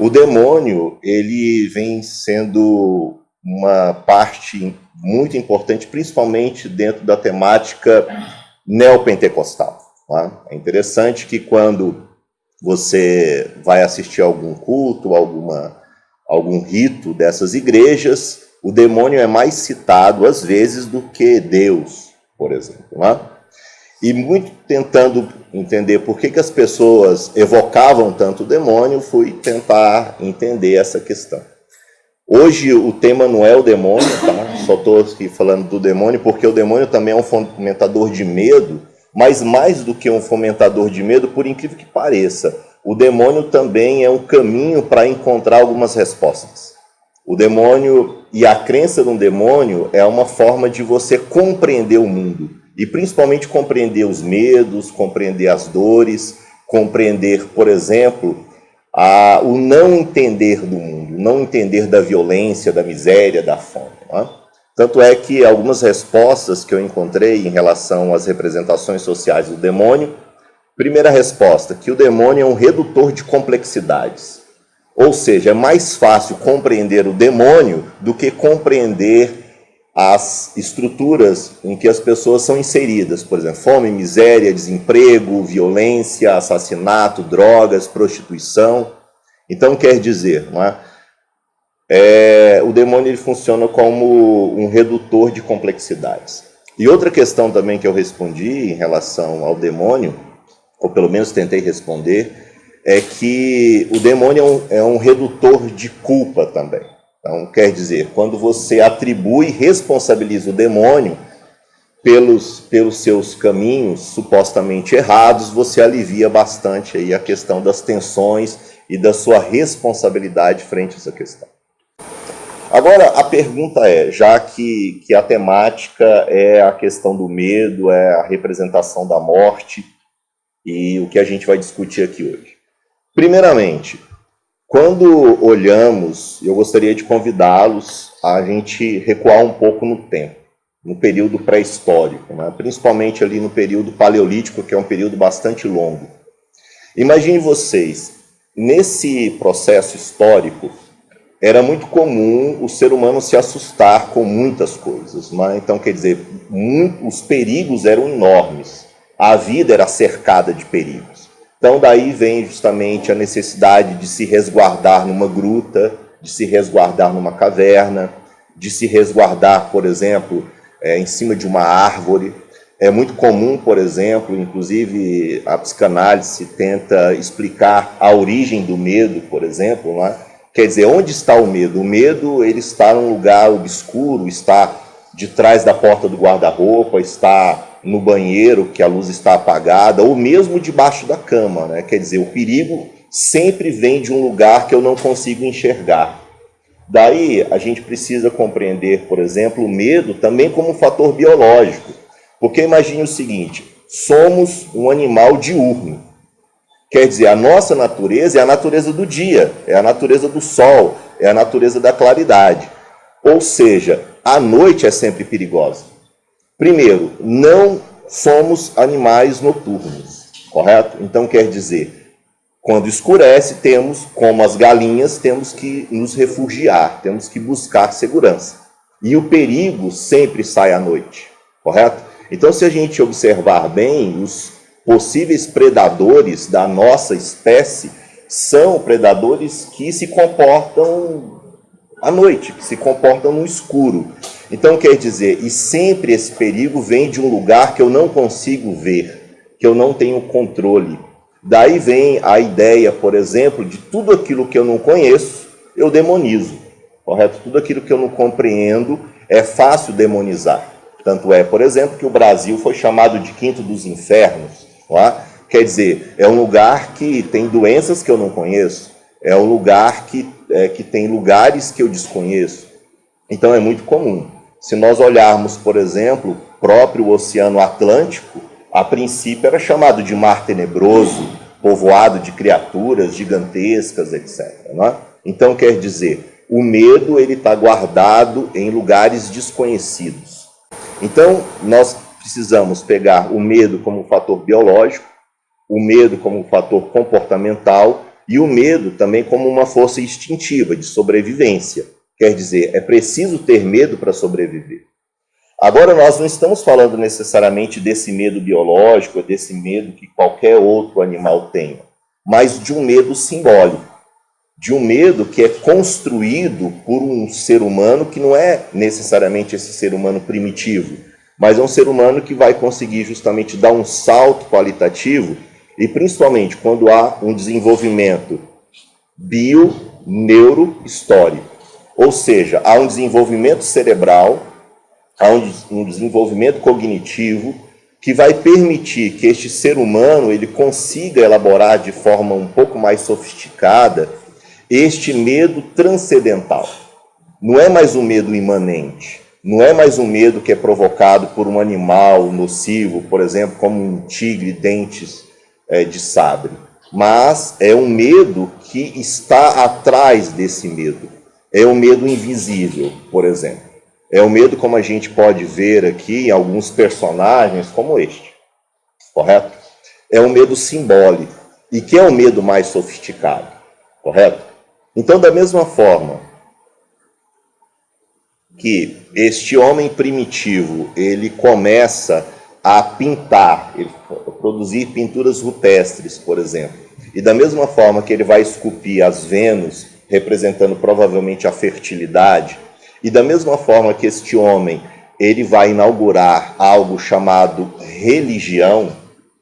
O demônio, ele vem sendo uma parte muito importante, principalmente dentro da temática neopentecostal. Tá? É interessante que quando você vai assistir algum culto, algum rito dessas igrejas, o demônio é mais citado, às vezes, do que Deus, por exemplo. Né? E muito tentando entender por que as pessoas evocavam tanto o demônio, fui tentar entender essa questão. Hoje o tema não é o demônio, tá? Só estou aqui falando do demônio, porque o demônio também é um fomentador de medo, mas mais do que um fomentador de medo, por incrível que pareça, o demônio também é um caminho para encontrar algumas respostas. O demônio e a crença no demônio é uma forma de você compreender o mundo. E principalmente compreender os medos, compreender as dores, compreender, por exemplo, o não entender do mundo, o não entender da violência, da miséria, da fome. Né? Tanto é que algumas respostas que eu encontrei em relação às representações sociais do demônio, primeira resposta, que o demônio é um redutor de complexidades. Ou seja, é mais fácil compreender o demônio do que compreender as estruturas em que as pessoas são inseridas, por exemplo, fome, miséria, desemprego, violência, assassinato, drogas, prostituição. Então, quer dizer, não é? O demônio ele funciona como um redutor de complexidades. E outra questão também que eu respondi em relação ao demônio, ou pelo menos tentei responder, é que o demônio é um redutor de culpa também. Então, quer dizer, quando você atribui e responsabiliza o demônio pelos seus caminhos supostamente errados, você alivia bastante aí a questão das tensões e da sua responsabilidade frente a essa questão. Agora, a pergunta é, já que a temática é a questão do medo, é a representação da morte, e o que a gente vai discutir aqui hoje. Primeiramente, quando olhamos, eu gostaria de convidá-los a gente recuar um pouco no tempo, no período pré-histórico, né? Principalmente ali no período paleolítico, que é um período bastante longo. Imagine vocês, nesse processo histórico, era muito comum o ser humano se assustar com muitas coisas. Né? Então, quer dizer, os perigos eram enormes, a vida era cercada de perigos. Então, daí vem justamente a necessidade de se resguardar numa gruta, de se resguardar numa caverna, de se resguardar, por exemplo, em cima de uma árvore. É muito comum, por exemplo, inclusive a psicanálise tenta explicar a origem do medo, por exemplo. Não é? Quer dizer, onde está o medo? O medo ele está num lugar obscuro, está de trás da porta do guarda-roupa, está no banheiro, que a luz está apagada, ou mesmo debaixo da cama, né? Quer dizer, o perigo sempre vem de um lugar que eu não consigo enxergar. Daí, a gente precisa compreender, por exemplo, o medo também como um fator biológico. Porque imagine o seguinte, somos um animal diurno. Quer dizer, a nossa natureza é a natureza do dia, é a natureza do sol, é a natureza da claridade. Ou seja, a noite é sempre perigosa. Primeiro, não somos animais noturnos, correto? Então, quer dizer, quando escurece, temos, como as galinhas, temos que nos refugiar, temos que buscar segurança. E o perigo sempre sai à noite, correto? Então, se a gente observar bem, os possíveis predadores da nossa espécie são predadores que se comportam à noite, que se comportam no escuro. Então, quer dizer, e sempre esse perigo vem de um lugar que eu não consigo ver, que eu não tenho controle. Daí vem a ideia, por exemplo, de tudo aquilo que eu não conheço, eu demonizo, correto? Tudo aquilo que eu não compreendo é fácil demonizar. Tanto é, por exemplo, que o Brasil foi chamado de Quinto dos Infernos. Não é? Quer dizer, é um lugar que tem doenças que eu não conheço, é um lugar que tem lugares que eu desconheço. Então, é muito comum. Se nós olharmos, por exemplo, o próprio Oceano Atlântico, a princípio era chamado de Mar Tenebroso, povoado de criaturas gigantescas, etc. Não é? Então, quer dizer, o medo está guardado em lugares desconhecidos. Então, nós precisamos pegar o medo como um fator biológico, o medo como um fator comportamental E o medo também como uma força instintiva de sobrevivência. Quer dizer, é preciso ter medo para sobreviver. Agora, nós não estamos falando necessariamente desse medo biológico, desse medo que qualquer outro animal tenha, mas de um medo simbólico, de um medo que é construído por um ser humano que não é necessariamente esse ser humano primitivo, mas é um ser humano que vai conseguir justamente dar um salto qualitativo, e principalmente quando há um desenvolvimento bio-neuro-histórico, ou seja, há um desenvolvimento cerebral, há um desenvolvimento cognitivo que vai permitir que este ser humano ele consiga elaborar de forma um pouco mais sofisticada este medo transcendental. Não é mais um medo imanente, não é mais um medo que é provocado por um animal nocivo, por exemplo, como um tigre dentes de sabre, mas é um medo que está atrás desse medo. É um medo invisível, por exemplo. É um medo como a gente pode ver aqui em alguns personagens como este, correto? É um medo simbólico, e que é um medo mais sofisticado, correto? Então, da mesma forma que este homem primitivo, ele começa a pintar, produzir pinturas rupestres, por exemplo, e da mesma forma que ele vai esculpir as Vênus, representando provavelmente a fertilidade, e da mesma forma que este homem, ele vai inaugurar algo chamado religião,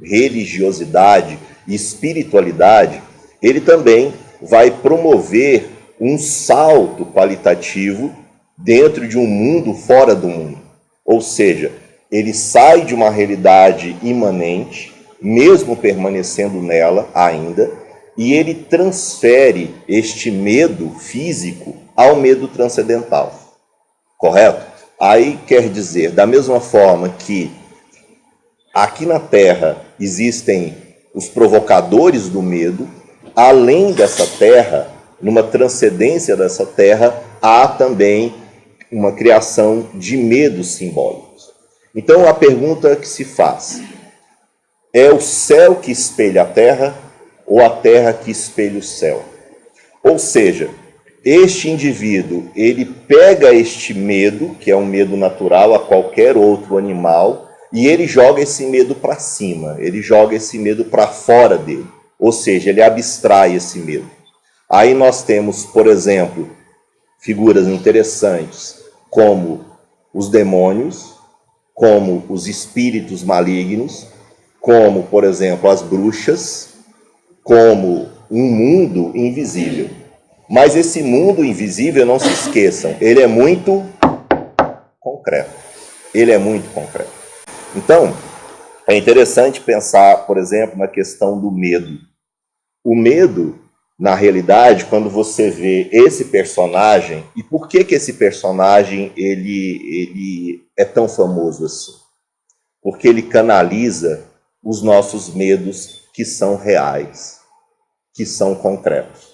religiosidade e espiritualidade, ele também vai promover um salto qualitativo dentro de um mundo fora do mundo. Ou seja, ele sai de uma realidade imanente, mesmo permanecendo nela ainda, e ele transfere este medo físico ao medo transcendental. Correto? Aí quer dizer, da mesma forma que aqui na Terra existem os provocadores do medo, além dessa Terra, numa transcendência dessa Terra, há também uma criação de medos simbólicos. Então a pergunta que se faz, é o céu que espelha a Terra ou a Terra que espelha o céu? Ou seja, este indivíduo, ele pega este medo, que é um medo natural a qualquer outro animal, e ele joga esse medo para cima, ele joga esse medo para fora dele. Ou seja, ele abstrai esse medo. Aí nós temos, por exemplo, figuras interessantes, como os demônios, como os espíritos malignos, como, por exemplo, as bruxas, como um mundo invisível. Mas esse mundo invisível, não se esqueçam, ele é muito concreto. Ele é muito concreto. Então, é interessante pensar, por exemplo, na questão do medo. O medo, na realidade, quando você vê esse personagem, e por que esse personagem ele é tão famoso assim? Porque ele canaliza os nossos medos que são reais, que são concretos.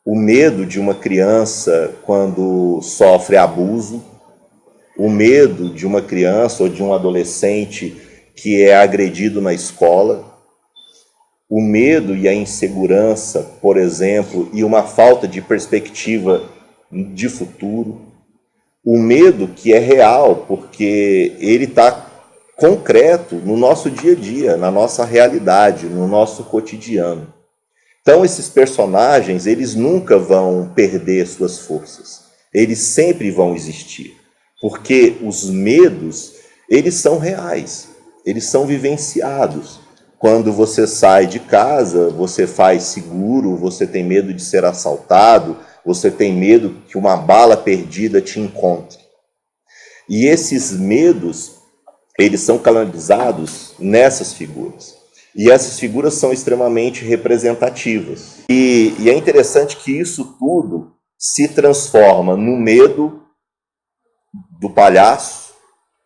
O medo de uma criança quando sofre abuso, o medo de uma criança ou de um adolescente que é agredido na escola, o medo e a insegurança, por exemplo, e uma falta de perspectiva de futuro, o medo que é real, porque ele está concreto no nosso dia a dia, na nossa realidade, no nosso cotidiano. Então, esses personagens, eles nunca vão perder suas forças. Eles sempre vão existir. Porque os medos, eles são reais. Eles são vivenciados. Quando você sai de casa, você faz seguro, você tem medo de ser assaltado, você tem medo que uma bala perdida te encontre. E esses medos, eles são canalizados nessas figuras. E essas figuras são extremamente representativas. E é interessante que isso tudo se transforma no medo do palhaço,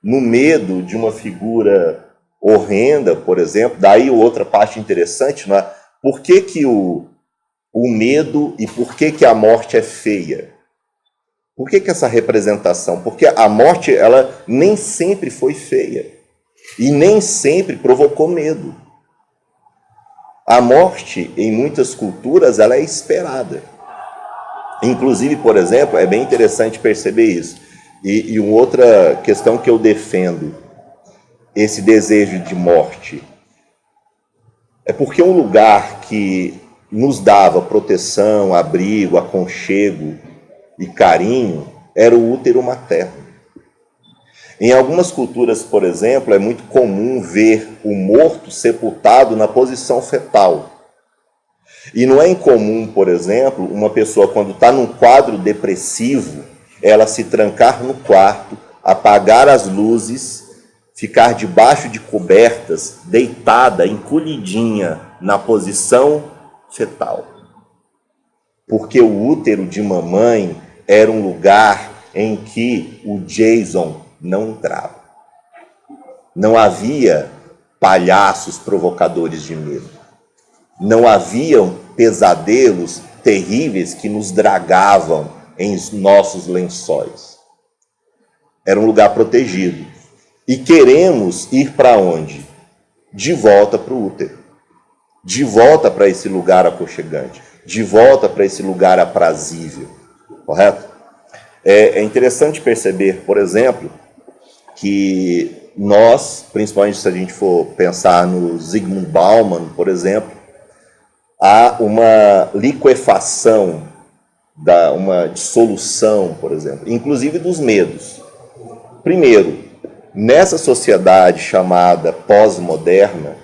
no medo de uma figura horrenda, por exemplo. Daí outra parte interessante, não é? Por que o medo e por que a morte é feia? Por que essa representação? Porque a morte, ela nem sempre foi feia. E nem sempre provocou medo. A morte, em muitas culturas, ela é esperada. Inclusive, por exemplo, é bem interessante perceber isso. E uma outra questão que eu defendo, esse desejo de morte, é porque um lugar que nos dava proteção, abrigo, aconchego e carinho era o útero materno. Em algumas culturas, por exemplo, é muito comum ver o morto sepultado na posição fetal. E não é incomum, por exemplo, uma pessoa, quando está num quadro depressivo, ela se trancar no quarto, apagar as luzes, ficar debaixo de cobertas, deitada, encolhidinha, na posição fetal. Porque o útero de mamãe era um lugar em que o Jason não entrava. Não havia palhaços provocadores de medo. Não haviam pesadelos terríveis que nos dragavam em nossos lençóis. Era um lugar protegido. E queremos ir para onde? De volta para o útero. De volta para esse lugar aconchegante. De volta para esse lugar aprazível. Correto? É interessante perceber, por exemplo, que nós, principalmente se a gente for pensar no Zygmunt Bauman, por exemplo, há uma liquefação, uma dissolução, por exemplo, inclusive dos medos. Primeiro, nessa sociedade chamada pós-moderna,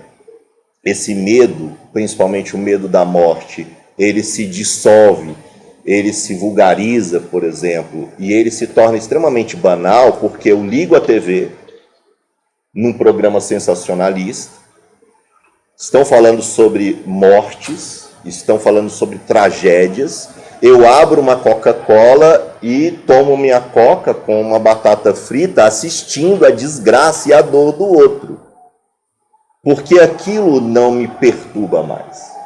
esse medo, principalmente o medo da morte, ele se dissolve, ele se vulgariza, por exemplo, e ele se torna extremamente banal, porque eu ligo a TV num programa sensacionalista, estão falando sobre mortes, estão falando sobre tragédias, eu abro uma Coca-Cola e tomo minha Coca com uma batata frita, assistindo a desgraça e a dor do outro. Porque aquilo não me perturba mais.